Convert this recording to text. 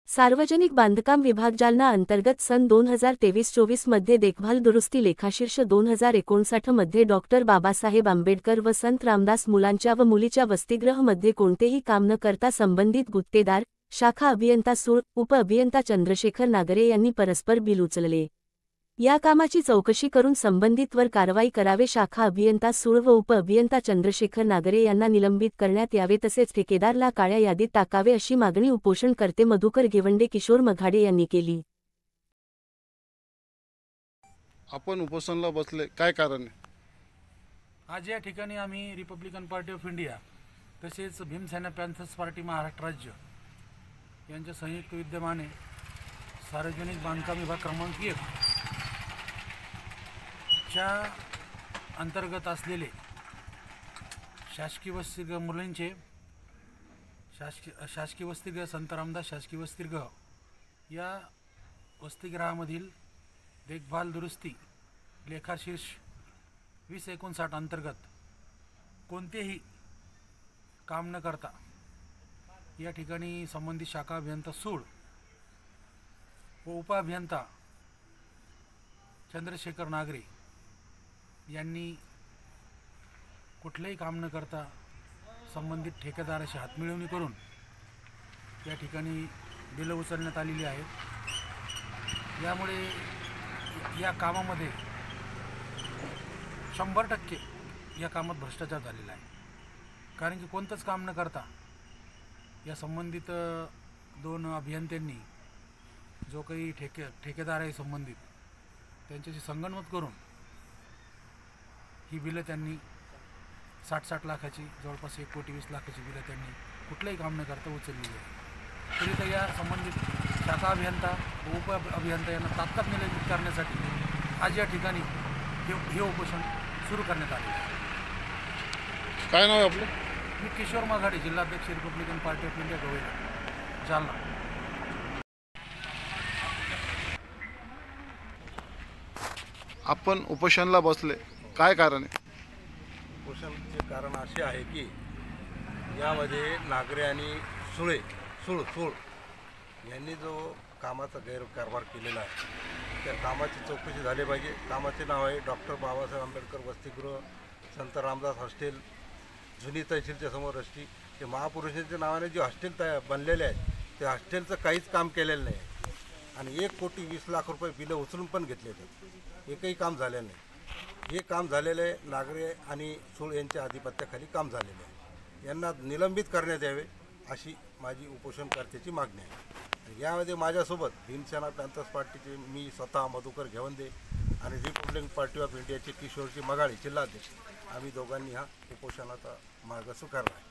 सार्वजनिक बांधकाम विभाग जालना अंतर्गत सन 2023-24 मध्ये देखभाल दुरुस्ती लेखाशीर्ष 2059 मध्ये डॉक्टर बाबासाहेब आंबेडकर व संत रामदास मुलांच्या व मुलीच्या वसतिगृह मध्ये कोणतेही काम न करता संबंधित गुत्तेदार, शाखा अभियंता सूळ, उप अभियंता चंद्रशेखर नागरे यांनी परस्पर बिल उचलले. या कामाची चौकशी करून संबंधितवर कारवाई करावे. शाखा अभियंता सूळ व उप अभियंता चंद्रशेखर नागरे यांना निलंबित करण्यात यावे तसेच ठेकेदारला काळ्या यादीत टाकावे अशी मागणी उपोषणकर्ते मधुकर घेवंडे किशोर मघाडे यांनी केली. आपण उपोषणाला बसले, काय कारण आहे? आज या ठिकाणी आम्ही रिपब्लिकन पार्टी ऑफ इंडिया तसेच भीमसेना पॅन्थर्स पार्टी महाराष्ट्र राज्य यांच्या संयुक्त विद्यमाने सार्वजनिक बांधकाम विभाग क्रमांक 1 च्या अंतर्गत असलेले शासकीय वसतिगृह मुलींचे शासकीय वसतिगृह संत रामदास शासकीय वसतिगृह या वसतिगृहामधील देखभाल दुरुस्ती लेखाशीर्ष 2059 अंतर्गत कोणतेही काम न करता या ठिकाणी संबंधित शाखा अभियंता सूळ व उपअभियंता चंद्रशेखर नागरे यांनी कुठलेही काम न करता संबंधित ठेकेदाराशी हातमिळवणी करून या ठिकाणी बिलं उचलण्यात आलेली आहेत. यामुळे या कामामध्ये 100% या कामात भ्रष्टाचार झालेला आहे. कारण की कोणतंच काम न करता या संबंधित 2 अभियंत्यांनी जो काही ठेकेदार आहे संबंधित त्यांच्याशी संगनमत करून ही बिलं त्यांनी 60 लाखाची जवळपास 1,20,00,000 लाखाची बिलं त्यांनी कुठलंही काम न करता उचललेली आहे. तरी तर या संबंधित शाखा अभियंता व उप अभियंता यांना तात्काळ निलंबित करण्यासाठी आज या ठिकाणी हे उपोषण सुरू करण्यात आले आहे. काय नाव आहे आपलं? मी किशोर मघाडे, जिल्हाध्यक्ष रिपब्लिकन पार्टी ऑफ इंडिया गवळी, जालना. आपण उपोषणाला बसले, काय कारण आहे? उपोषणाचे कारण असे आहे की यामध्ये नागरे आणि सूळ यांनी जो कामाचा गैरकारभार केलेला आहे त्या कामाची चौकशी झाली पाहिजे. कामाचे नाव आहे डॉक्टर बाबासाहेब आंबेडकर वसतिगृह, संत रामदास हॉस्टेल, जुनी तहसीलच्या समोर रस्ती. ते महापुरुषांच्या नावाने जे हॉस्टेल बनलेले आहेत त्या हॉस्टेलचं काहीच काम केलेलं नाही आणि 1,20,00,000 रुपये बिलं उचलून पण घेतले आहेत. एकही काम झालेलं नाही. हे काम झालेलं आहे नागरे आणि सूळ यांच्या आधिपत्याखाली काम झालेलं आहे. यांना निलंबित करण्यात यावे अशी माझी उपोषणकर्त्याची मागणी आहे. यामध्ये माझ्यासोबत भीमसेना पॅन्थर्स पार्टीचे मी स्वतः मधुकर घेवंडे आणि रिपब्लिकन पार्टी ऑफ इंडियाचे किशोरजी मघाडे जिल्हाध्यक्ष आम्ही दोघांनी हा उपोषणाचा मार्ग स्वीकारला आहे.